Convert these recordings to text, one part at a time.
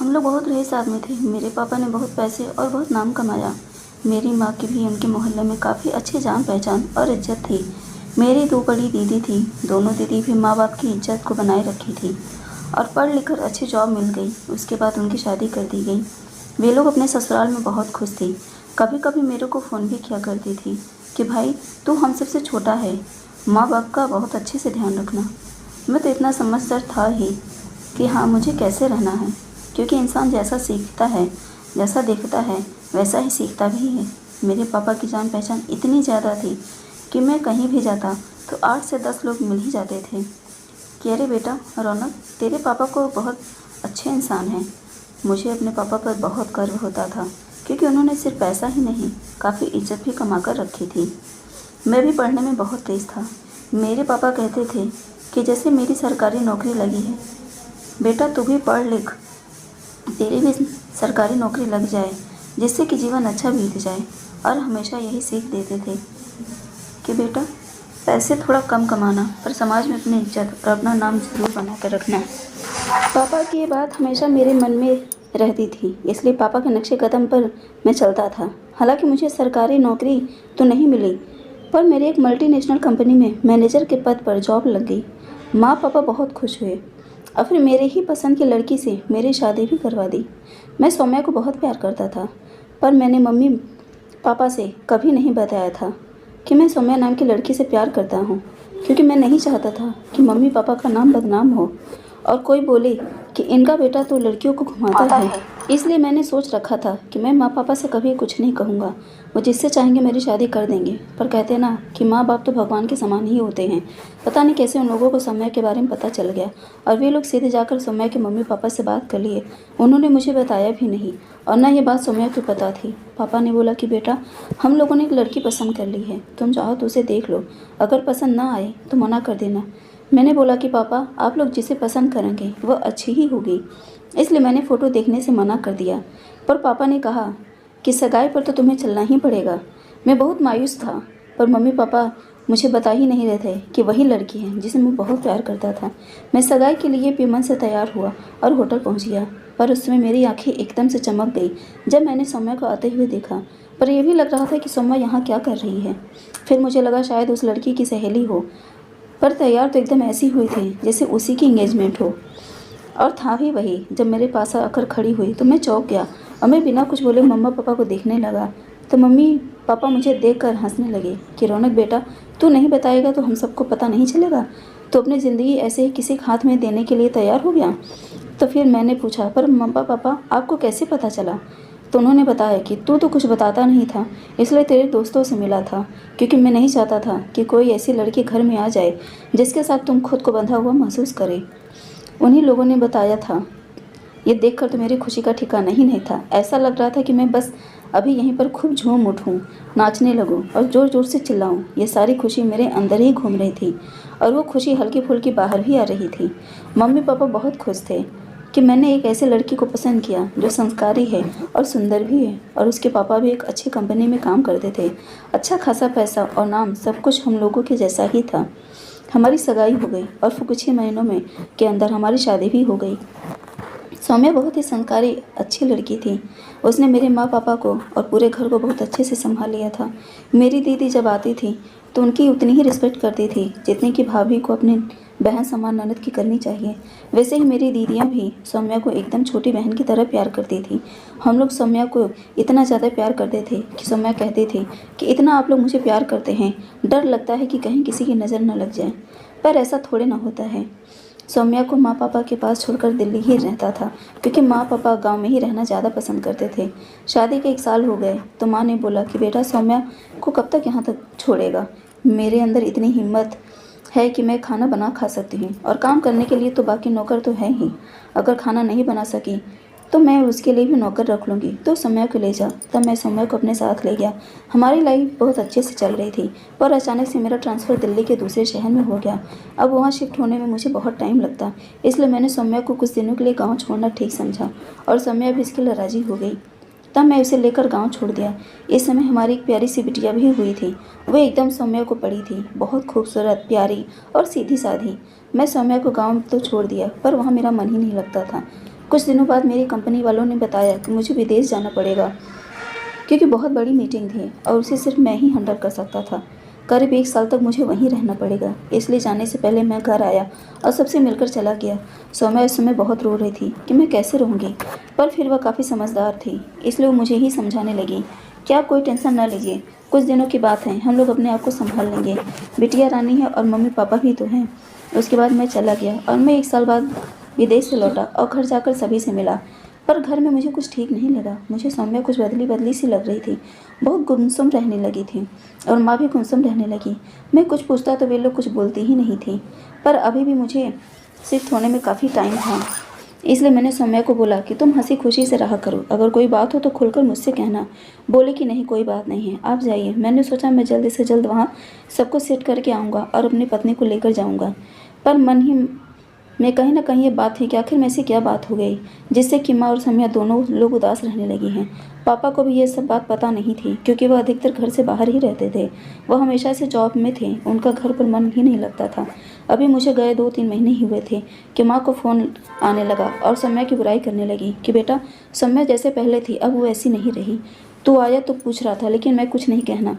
हम लोग बहुत रईस आदमी थे। मेरे पापा ने बहुत पैसे और बहुत नाम कमाया। मेरी माँ की भी उनके मोहल्ले में काफ़ी अच्छी जान पहचान और इज्जत थी। मेरी दो बड़ी दीदी थी। दोनों दीदी भी माँ बाप की इज्जत को बनाए रखी थी और पढ़ लिख कर अच्छी जॉब मिल गई। उसके बाद उनकी शादी कर दी गई। वे लोग अपने ससुराल में बहुत खुश थी। कभी कभी मेरे को फ़ोन भी किया करती थी कि भाई तू हम सबसे छोटा है, माँ बाप का बहुत अच्छे से ध्यान रखना। मैं तो इतना समझदार था ही कि हाँ, मुझे कैसे रहना है, क्योंकि इंसान जैसा सीखता है, जैसा देखता है, वैसा ही सीखता भी है। मेरे पापा की जान पहचान इतनी ज़्यादा थी कि मैं कहीं भी जाता तो 8 से 10 लोग मिल ही जाते थे कि अरे बेटा रौनक, तेरे पापा को बहुत अच्छे इंसान हैं। मुझे अपने पापा पर बहुत गर्व होता था, क्योंकि उन्होंने सिर्फ पैसा ही नहीं, काफ़ी इज्जत भी कमा कर रखी थी। मैं भी पढ़ने में बहुत तेज़ था। मेरे पापा कहते थे कि जैसे मेरी सरकारी नौकरी लगी है, बेटा तू भी पढ़ लिख, तेरी भी सरकारी नौकरी लग जाए, जिससे कि जीवन अच्छा बीत जाए। और हमेशा यही सीख देते थे कि बेटा पैसे थोड़ा कम कमाना, पर समाज में अपनी इज्जत और अपना नाम जरूर बना कर रखना। पापा की ये बात हमेशा मेरे मन में रहती थी, इसलिए पापा के नक्शे कदम पर मैं चलता था। हालांकि मुझे सरकारी नौकरी तो नहीं मिली, पर मेरे एक मल्टीनेशनल कंपनी में मैनेजर के पद पर जॉब लग गई। माँ पापा बहुत खुश हुए और फिर मेरे ही पसंद की लड़की से मेरी शादी भी करवा दी। मैं सौम्या को बहुत प्यार करता था, पर मैंने मम्मी पापा से कभी नहीं बताया था कि मैं सौम्या नाम की लड़की से प्यार करता हूँ, क्योंकि मैं नहीं चाहता था कि मम्मी पापा का नाम बदनाम हो और कोई बोले कि इनका बेटा तो लड़कियों को घुमाता है। इसलिए मैंने सोच रखा था कि मैं माँ पापा से कभी कुछ नहीं कहूँगा, वो जिससे चाहेंगे मेरी शादी कर देंगे। पर कहते हैं ना कि माँ बाप तो भगवान के समान ही होते हैं। पता नहीं कैसे उन लोगों को सौम्या के बारे में पता चल गया और वे लोग सीधे जाकर सौम्या के मम्मी पापा से बात कर लिए। उन्होंने मुझे बताया भी नहीं और ना ये बात सौम्या को पता थी। पापा ने बोला कि बेटा हम लोगों ने एक लड़की पसंद कर ली है, तुम चाहो तो उसे देख लो, अगर पसंद ना आए तो मना कर देना। मैंने बोला कि पापा आप लोग जिसे पसंद करेंगे वह अच्छी ही होगी, इसलिए मैंने फ़ोटो देखने से मना कर दिया। पर पापा ने कहा कि सगाई पर तो तुम्हें चलना ही पड़ेगा। मैं बहुत मायूस था, पर मम्मी पापा मुझे बता ही नहीं रहे थे कि वही लड़की है जिसे मैं बहुत प्यार करता था। मैं सगाई के लिए बेमन से तैयार हुआ और होटल पहुंच गया, पर उस समय मेरी आंखें एकदम से चमक गई जब मैंने सौम्या को आते हुए देखा। पर यह भी लग रहा था कि सौम्या यहाँ क्या कर रही है। फिर मुझे लगा शायद उस लड़की की सहेली हो, पर तैयार तो एकदम ऐसी हुई थी जैसे उसी की इंगेजमेंट हो, और था भी वही। जब मेरे पास आकर खड़ी हुई तो मैं चौंक गया और मैं बिना कुछ बोले मम्मा पापा को देखने लगा। तो मम्मी पापा मुझे देखकर हंसने लगे कि रौनक बेटा, तू नहीं बताएगा तो हम सबको पता नहीं चलेगा, तो अपनी ज़िंदगी ऐसे ही किसी के हाथ में देने के लिए तैयार हो गया। तो फिर मैंने पूछा, पर मम्मा पापा आपको कैसे पता चला? तो उन्होंने बताया कि तू तो कुछ बताता नहीं था, इसलिए तेरे दोस्तों से मिला था, क्योंकि मैं नहीं चाहता था कि कोई ऐसी लड़की घर में आ जाए जिसके साथ तुम खुद को बंधा हुआ महसूस करे। उन्हीं लोगों ने बताया था। ये देखकर तो मेरी खुशी का ठिकाना ही नहीं था। ऐसा लग रहा था कि मैं बस अभी यहीं पर खूब झूम उठूं, नाचने लगूं और ज़ोर ज़ोर से चिल्लाऊं। ये सारी खुशी मेरे अंदर ही घूम रही थी और वो खुशी हल्की फुल्की बाहर भी आ रही थी। मम्मी पापा बहुत खुश थे कि मैंने एक ऐसे लड़की को पसंद किया जो संस्कारी है और सुंदर भी है, और उसके पापा भी एक अच्छी कंपनी में काम करते थे। अच्छा खासा पैसा और नाम, सब कुछ हम लोगों के जैसा ही था। हमारी सगाई हो गई और फिर कुछ ही महीनों में के अंदर हमारी शादी भी हो गई। सौम्या बहुत ही संस्कारी अच्छी लड़की थी। उसने मेरे माँ पापा को और पूरे घर को बहुत अच्छे से संभाल लिया था। मेरी दीदी जब आती थी तो उनकी उतनी ही रिस्पेक्ट करती थी जितनी कि भाभी को अपनी बहन समान ननद की करनी चाहिए। वैसे ही मेरी दीदियाँ भी सौम्या को एकदम छोटी बहन की तरह प्यार करती थी। हम लोग सौम्या को इतना ज़्यादा प्यार करते थे कि सौम्या कहती थी कि इतना आप लोग मुझे प्यार करते हैं, डर लगता है कि कहीं किसी की नज़र न लग जाए। पर ऐसा थोड़े ना होता है। सौम्या को माँ पापा के पास छोड़कर दिल्ली ही रहता था, क्योंकि माँ पापा गांव में ही रहना ज़्यादा पसंद करते थे। शादी के 1 साल हो गए तो माँ ने बोला कि बेटा सौम्या को कब तक यहाँ तक छोड़ेगा। मेरे अंदर इतनी हिम्मत है कि मैं खाना बना खा सकती हूँ, और काम करने के लिए तो बाकी नौकर तो है ही। अगर खाना नहीं बना सकी तो मैं उसके लिए भी नौकर रख लूँगी, तो सौम्या को ले जा। तब मैं सौम्या को अपने साथ ले गया। हमारी लाइफ बहुत अच्छे से चल रही थी, पर अचानक से मेरा ट्रांसफ़र दिल्ली के दूसरे शहर में हो गया। अब वहाँ शिफ्ट होने में मुझे बहुत टाइम लगता, इसलिए मैंने सौम्या को कुछ दिनों के लिए गाँव छोड़ना ठीक समझा, और सौम्या भी इसके लिए राज़ी हो गई। तब मैं उसे लेकर गांव छोड़ दिया। इस समय हमारी एक प्यारी सी बिटिया भी हुई थी। वो एकदम सौम्या को पड़ी थी, बहुत खूबसूरत, प्यारी और सीधी साधी। मैं सौम्या को गांव तो छोड़ दिया, पर वहाँ मेरा मन ही नहीं लगता था। कुछ दिनों बाद मेरी कंपनी वालों ने बताया कि मुझे विदेश जाना पड़ेगा, क्योंकि बहुत बड़ी मीटिंग थी और उसे सिर्फ मैं ही हैंडल कर सकता था। करीब 1 साल तक मुझे वहीं रहना पड़ेगा। इसलिए जाने से पहले मैं घर आया और सबसे मिलकर चला गया। सौम्या उस समय बहुत रो रही थी कि मैं कैसे रहूँगी, पर फिर वह काफ़ी समझदार थी, इसलिए वो मुझे ही समझाने लगी कि आप कोई टेंशन ना लीजिए, कुछ दिनों की बात है, हम लोग अपने आप को संभाल लेंगे। बिटिया रानी है और मम्मी पापा भी तो हैं। उसके बाद मैं चला गया और मैं 1 साल बाद विदेश से लौटा और घर जाकर सभी से मिला, पर घर में मुझे कुछ ठीक नहीं लगा। मुझे सौम्या कुछ बदली बदली सी लग रही थी, बहुत गुमसुम रहने लगी थी और माँ भी गुमसुम रहने लगी। मैं कुछ पूछता तो वे लोग कुछ बोलती ही नहीं थी, पर अभी भी मुझे शिफ्ट होने में काफ़ी टाइम था। इसलिए मैंने सौम्या को बोला कि तुम हंसी खुशी से रहा करो, अगर कोई बात हो तो खुलकर मुझसे कहना। बोले कि नहीं, कोई बात नहीं है, आप जाइए। मैंने सोचा मैं जल्द से जल्द वहाँ सबको सेट करके आऊँगा और अपनी पत्नी को लेकर जाऊँगा, पर मन ही में कहीं ना कहीं ये बात थी कि आखिर में ऐसी क्या बात हो गई जिससे कि माँ और सौम्या दोनों लोग उदास रहने लगी हैं। पापा को भी ये सब बात पता नहीं थी, क्योंकि वह अधिकतर घर से बाहर ही रहते थे। वह हमेशा से जॉब में थे, उनका घर पर मन ही नहीं लगता था। अभी मुझे गए 2-3 महीने ही हुए थे कि माँ को फ़ोन आने लगा और सौम्या की बुराई करने लगी कि बेटा, सौम्या जैसे पहले थी अब वो ऐसी नहीं रही। तू आया तो पूछ रहा था, लेकिन मैं कुछ नहीं कहना,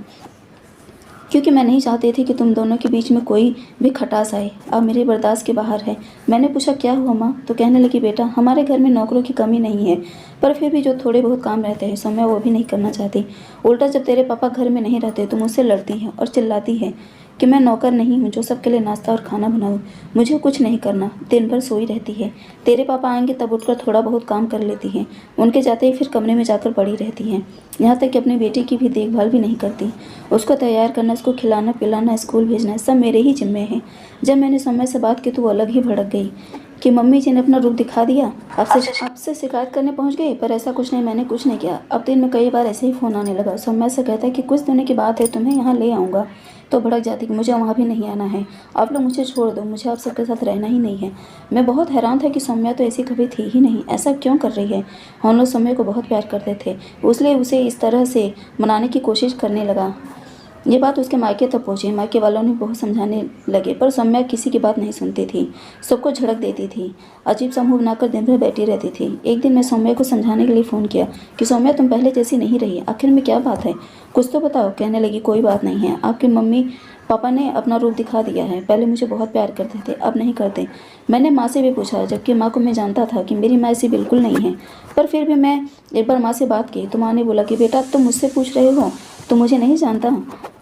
क्योंकि मैं नहीं चाहती थी कि तुम दोनों के बीच में कोई भी खटास आए। अब मेरे बर्दाश्त के बाहर है। मैंने पूछा क्या हुआ माँ, तो कहने लगी बेटा, हमारे घर में नौकरों की कमी नहीं है, पर फिर भी जो थोड़े बहुत काम रहते हैं सौम्या वो भी नहीं करना चाहती। उल्टा जब तेरे पापा घर में नहीं रहते तो मुझसे लड़ती है और चिल्लाती है कि मैं नौकर नहीं हूँ जो सबके लिए नाश्ता और खाना बनाऊँ। मुझे कुछ नहीं करना, दिन भर सोई रहती है। तेरे पापा आएंगे तब उठकर थोड़ा बहुत काम कर लेती है, उनके जाते ही फिर कमरे में जाकर पड़ी रहती है। यहाँ तक कि अपनी बेटी की भी देखभाल भी नहीं करती। उसको तैयार करना, उसको खिलाना पिलाना, स्कूल भेजना, सब मेरे ही जिम्मे है। जब मैंने सौम्या से बात की तो वो अलग ही भड़क गई कि मम्मी जी ने अपना रूप दिखा दिया, आपसे शिकायत करने पहुंच गई। पर ऐसा कुछ नहीं, मैंने कुछ नहीं किया। अब दिन में कई बार ऐसे ही फ़ोन आने लगा। सौम्या से कहता है कि कुछ दिनों की बात है, तुम्हें यहाँ ले आऊँगा, तो भड़क जाती कि मुझे वहाँ भी नहीं आना है, आप लोग मुझे छोड़ दो, मुझे आप सबके साथ रहना ही नहीं है। मैं बहुत हैरान था कि सौम्या तो ऐसी कभी थी ही नहीं, ऐसा क्यों कर रही है। हम लोग सौम्या को बहुत प्यार करते थे, इसलिए उसे इस तरह से मनाने की कोशिश करने लगा। ये बात उसके मायके तक पहुंची। मायके वालों ने बहुत समझाने लगे, पर सौम्या किसी की बात नहीं सुनती थी, सबको झड़क देती थी, अजीब सा मुंह बनाकर दिन भर बैठी रहती थी। एक दिन मैं सौम्या को समझाने के लिए फ़ोन किया कि सौम्या तुम पहले जैसी नहीं रही, आखिर में क्या बात है, कुछ तो बताओ। कहने लगी कोई बात नहीं है, आपके मम्मी पापा ने अपना रूप दिखा दिया है, पहले मुझे बहुत प्यार करते थे, अब नहीं करते। मैंने माँ से भी पूछा, जबकि माँ को मैं जानता था कि मेरी माँ ऐसी बिल्कुल नहीं है, पर फिर भी मैं एक बार माँ से बात की तो माँ ने बोला कि बेटा तुम मुझसे पूछ रहे हो, तो मुझे नहीं जानता।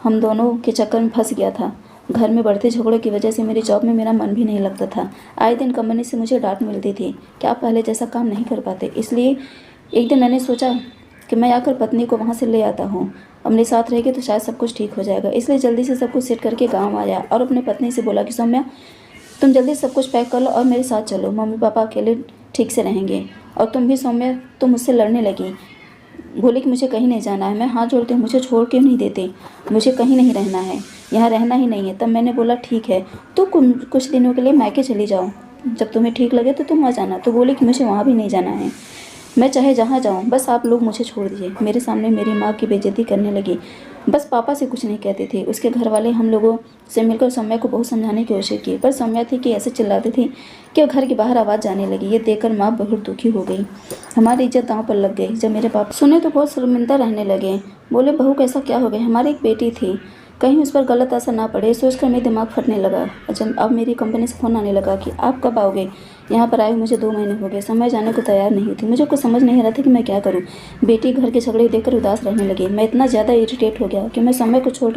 हम दोनों के चक्कर में फंस गया था। घर में बढ़ते झगड़ों की वजह से मेरी जॉब में मेरा मन भी नहीं लगता था। आए दिन कंपनी से मुझे डांट मिलती थी कि आप पहले जैसा काम नहीं कर पाते। इसलिए एक दिन मैंने सोचा कि मैं आकर पत्नी को वहाँ से ले आता हूँ, अपने साथ रहेगी तो शायद सब कुछ ठीक हो जाएगा। इसलिए जल्दी से सब कुछ सेट करके गाँव आया और अपने पत्नी से बोला कि सौम्या तुम जल्दी सब कुछ पैक कर लो और मेरे साथ चलो, मम्मी पापा अकेले ठीक से रहेंगे। और तुम भी सौम्या, तुम मुझसे लड़ने लगी, बोले कि मुझे कहीं नहीं जाना है। मैं हाथ जोड़ती हूँ, मुझे छोड़ क्यों नहीं देते, मुझे कहीं नहीं रहना है, यहाँ रहना ही नहीं है। तब मैंने बोला ठीक है, तो कुछ दिनों के लिए मायके चली जाओ, जब तुम्हें ठीक लगे तो तुम आ जाना। तो बोले कि मुझे वहाँ भी नहीं जाना है, मैं चाहे जहाँ जाऊँ, बस आप लोग मुझे छोड़ दीजिए। मेरे सामने मेरी माँ की बेइज्जती करने लगी, बस पापा से कुछ नहीं कहती थी। उसके घर वाले हम लोगों से मिलकर सौम्या को बहुत समझाने की कोशिश की, पर सौम्या थी कि ऐसे चिल्लाती थी कि घर के बाहर आवाज़ जाने लगी। ये देखकर माँ बहुत दुखी हो गई, हमारी इज्जत दांव पर लग गई। जब मेरे पापा सुने तो बहुत शर्मिंदा रहने लगे, बोले बहू कैसा क्या हो गया, हमारी एक बेटी थी, कहीं उस पर गलत असर ना पड़े। सोचकर मेरा दिमाग फटने लगा। जब अब मेरी कंपनी से फ़ोन आने लगा कि आप कब आओगे, यहाँ पर आए मुझे 2 महीने हो गए। समय जाने को तैयार नहीं थी, मुझे कुछ समझ नहीं आ रहा था कि मैं क्या करूँ। बेटी घर के झगड़े देखकर उदास रहने लगी। मैं इतना ज़्यादा इरिटेट हो गया कि मैं समय को छोड़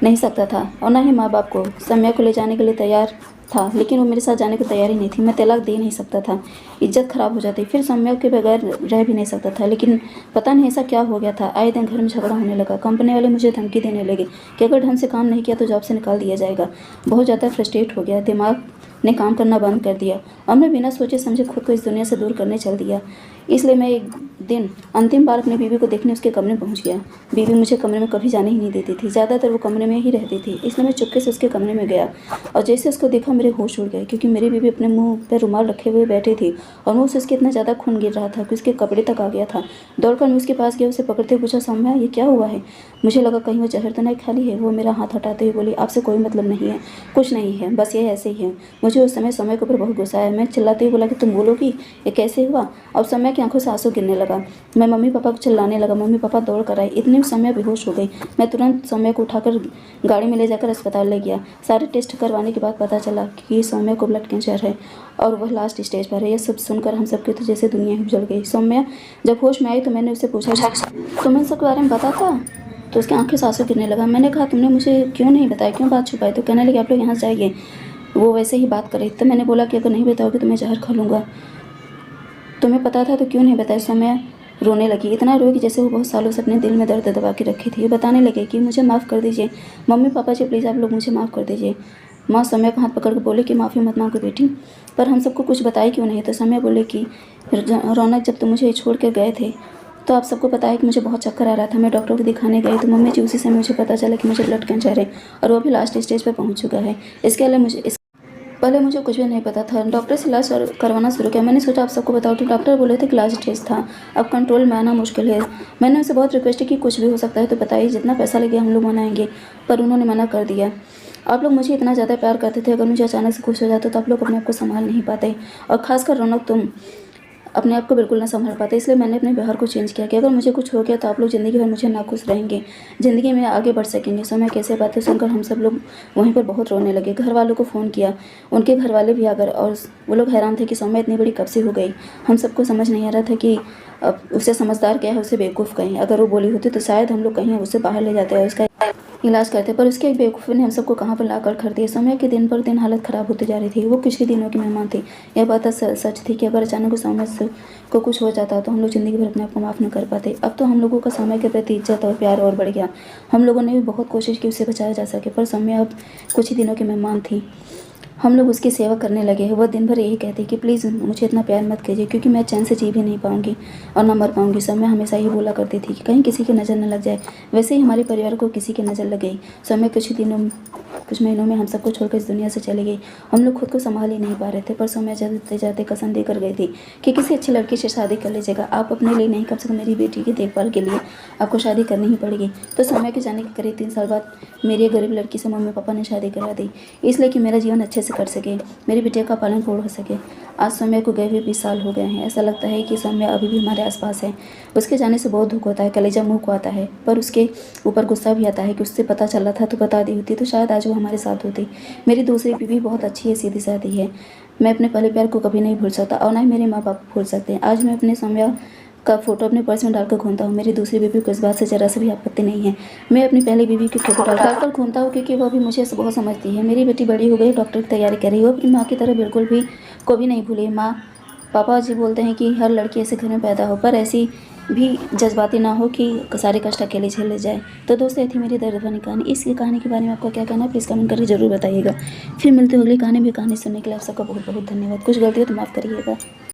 नहीं सकता था और ना ही माँ बाप को। सौम्या को ले जाने के लिए तैयार था, लेकिन वो मेरे साथ जाने को तैयार ही नहीं थी। मैं तलाक दे नहीं सकता था, इज्जत खराब हो जाती, फिर सौम्या के बगैर रह भी नहीं सकता था। लेकिन पता नहीं ऐसा क्या हो गया था, आए दिन घर में झगड़ा होने लगा। कंपनी वाले मुझे धमकी देने लगे कि अगर ढंग से काम नहीं किया तो जॉब से निकाल दिया जाएगा। बहुत ज़्यादा फ्रस्ट्रेट हो गया, दिमाग ने काम करना बंद कर दिया और मैं बिना सोचे समझे खुद को इस दुनिया से दूर करने चल दिया। इसलिए मैं एक दिन अंतिम बार अपनी बीवी को देखने उसके कमरे में पहुंच गया। बीवी मुझे कमरे में कभी जाने ही नहीं देती थी, ज़्यादातर वो कमरे में ही रहती थी। इसलिए मैं चुपके से उसके कमरे में गया और जैसे उसको देखा मेरे होश उड़ गए, क्योंकि मेरी बीवी अपने मुंह पर रुमाल रखे हुए बैठी थी और मुँह से उसके इतना ज़्यादा खून गिर रहा था कि उसके कपड़े तक आ गया था। दौड़कर मैं उसके पास गया, उसे पकड़ते पूछा, सौम्या ये क्या हुआ है? मुझे लगा कहीं वो जहर तो नहीं खाली है। वो मेरा हाथ हटाते हुए बोली, आपसे कोई मतलब नहीं है, कुछ नहीं है, बस ये ऐसे ही है। मुझे उस समय के ऊपर बहुत गुस्सा आया। मैं चिल्लाते हुए बोला कि तुम बोलोगी ये कैसे हुआ? अब समय की आंखों से आंसू गिरने लगा। मैं मम्मी पापा को चिल्लाने लगा। मम्मी पापा दौड़ कर आए। इतने में सौम्या बेहोश हो गई। मैं तुरंत सौम्या को उठाकर गाड़ी में ले जाकर अस्पताल ले गया। सारे टेस्ट करवाने के बाद पता चला कि सौम्या को ब्लड कैंसर है और वह लास्ट स्टेज पर है। यह सब सुनकर हम सबकी तो जैसे दुनिया ही उजड़ गई। सौम्या जब होश में आई तो मैंने उससे पूछा, तुम्हें इन सब के बारे में पता था? तो उसकी आंखें से आंसू गिरने लगा। मैंने कहा, तुमने मुझे क्यों नहीं बताया, क्यों बात छुपाई? तो कहने लगे, आप लोग यहाँ से जाइए। वो वैसे ही बात कर रही थी। तो मैंने बोला कि अगर नहीं बताओगे तो मैं जहर खा लूँगा। तुम्हें पता था तो क्यों नहीं बताया? सौम्या रोने लगी। इतना रोई कि जैसे वो बहुत सालों से अपने दिल में दर्द दबा के रखी थी। वो बताने लगे कि मुझे माफ़ कर दीजिए, मम्मी पापा जी प्लीज़ आप लोग मुझे माफ़ कर दीजिए। माँ सौम्या का हाथ पकड़ कर बोले कि माफ़ी मत मांगो बेटी, पर हम सबको कुछ बताए क्यों नहीं? तो सौम्या बोले कि रौनक, जब तुम मुझे छोड़ कर गए थे तो आप सबको पता है कि मुझे बहुत चक्कर आ रहा था। मैं डॉक्टर को दिखाने गई तो मम्मी जी उसी समय मुझे पता चला कि मुझे ब्लड कैंसर है और वो भी लास्ट स्टेज पर पहुँच चुका है। इसके अलावा पहले मुझे कुछ भी नहीं पता था। डॉक्टर से इलाज करवाना शुरू किया। मैंने सोचा आप सबको बताओ, तो डॉक्टर बोले थे कि लास्ट स्टेज था, अब कंट्रोल में आना मुश्किल है। मैंने उनसे बहुत रिक्वेस्ट की कि कुछ भी हो सकता है तो बताइए, जितना पैसा लगे हम लोग मनाएंगे, पर उन्होंने मना कर दिया। आप लोग मुझे इतना ज़्यादा प्यार करते थे, अगर मुझे अचानक से कुछ हो जाता तो आप लोग अपने आप को संभाल नहीं पाते, और खासकर रौनक तुम अपने आप को बिल्कुल ना संभाल पाते। इसलिए मैंने अपने व्यवहार को चेंज किया कि अगर मुझे कुछ हो गया तो आप लोग ज़िंदगी भर मुझे नाखुश रहेंगे, ज़िंदगी में आगे बढ़ सकेंगे। समय कैसे बातें सुनकर हम सब लोग वहीं पर बहुत रोने लगे। घर वालों को फ़ोन किया, उनके घर वाले भी आ गए और वो लोग हैरान थे कि सौम्या इतनी बड़ी कब से हो गई। हम सबको समझ नहीं आ रहा था कि अब उसे समझदार क्या है, उसे बेवकूफ़ कहें। अगर वो बोली होती तो शायद हम लोग कहीं उसे बाहर ले जाते और उसका इलाज करते, पर उसके एक बेवकूफ़ी ने हम सबको कहाँ पर ला कर खड़ दिया। सौम्या की दिन पर दिन हालत ख़राब होती जा रही थी। वो कुछ ही दिनों की मेहमान थी। यह बात सच थी कि अगर अचानक सौम्या को कुछ हो जाता तो हम लोग ज़िंदगी भर अपने आप को माफ़ नहीं कर पाते। अब तो हम लोगों का सौम्या के प्रति इज्जत और प्यार और बढ़ गया। हम लोगों ने भी बहुत कोशिश की उसे बचाया जा सके, पर सौम्या अब कुछ ही दिनों की मेहमान थी। हम लोग उसकी सेवा करने लगे। वह दिन भर यही कहती कि प्लीज़ मुझे इतना प्यार मत कीजिए, क्योंकि मैं चैन से जी भी नहीं पाऊंगी और ना मर पाऊंगी। सौम्या हमेशा ही बोला करती थी कि कहीं किसी की नज़र न लग जाए। वैसे ही हमारे परिवार को किसी की नज़र लग गई। सौम्या कुछ महीनों में हम सबको छोड़कर इस दुनिया से चली गई। हम लोग खुद को संभाल ही नहीं पा रहे थे, पर सौम्या जाते जाते कसम देकर गई थी कि किसी अच्छी लड़की से शादी कर लीजिएगा। आप अपने लिए नहीं, कम से कम मेरी बेटी की देखभाल के लिए आपको शादी करनी ही पड़ेगी। तो सौम्या के जाने के करीब 3 साल बाद मेरी गरीब लड़की से मम्मी पापा ने शादी करा दी, इसलिए कि मेरा जीवन अच्छे से कर सके, मेरी बिटिया का पालन पोषण हो सके। आज सौम्या को गए हुए 20 साल हो गए हैं। ऐसा लगता है कि सौम्या अभी भी हमारे आसपास है। उसके जाने से बहुत दुख होता है, कलेजा मुँह को आता है, पर उसके ऊपर गुस्सा भी आता है कि उससे पता चला था तो बता दी होती तो शायद आज वो हमारे साथ होती। मेरी दूसरी बीवी बहुत अच्छी है, सीधी सादी है। मैं अपने पहले प्यार को कभी नहीं भूल सकता और ना ही मेरे माँ बाप भूल सकते हैं। आज मैं अपने सौम्या का फोटो अपने पर्स में डालकर घूमता हूँ। मेरी दूसरी बीवी को इस बात से जरा से भी आपत्ति नहीं है। मैं अपनी पहली बीवी की फोटो डालकर घूमता हूँ, क्योंकि वो भी मुझे बहुत समझती है। मेरी बेटी बड़ी हो गई, डॉक्टर की तैयारी कर रही है। वो अपनी माँ की तरह बिल्कुल भी को भी नहीं भूली। माँ पापा जी बोलते हैं कि हर लड़की ऐसे घर में पैदा हो, पर ऐसी भी जज्बाती ना हो कि सारे कष्ट अकेले झेले जाए। तो दोस्तों, ये थी मेरी दर्द भरी कहानी। इस कहानी के बारे में आपका क्या कहना है, प्लीज़ कमेंट करके जरूर बताइएगा। फिर मिलते हैं अगली कहानी भी। कहानी सुनने के लिए आप सबका बहुत बहुत धन्यवाद। कुछ गलती हो तो माफ़ करिएगा।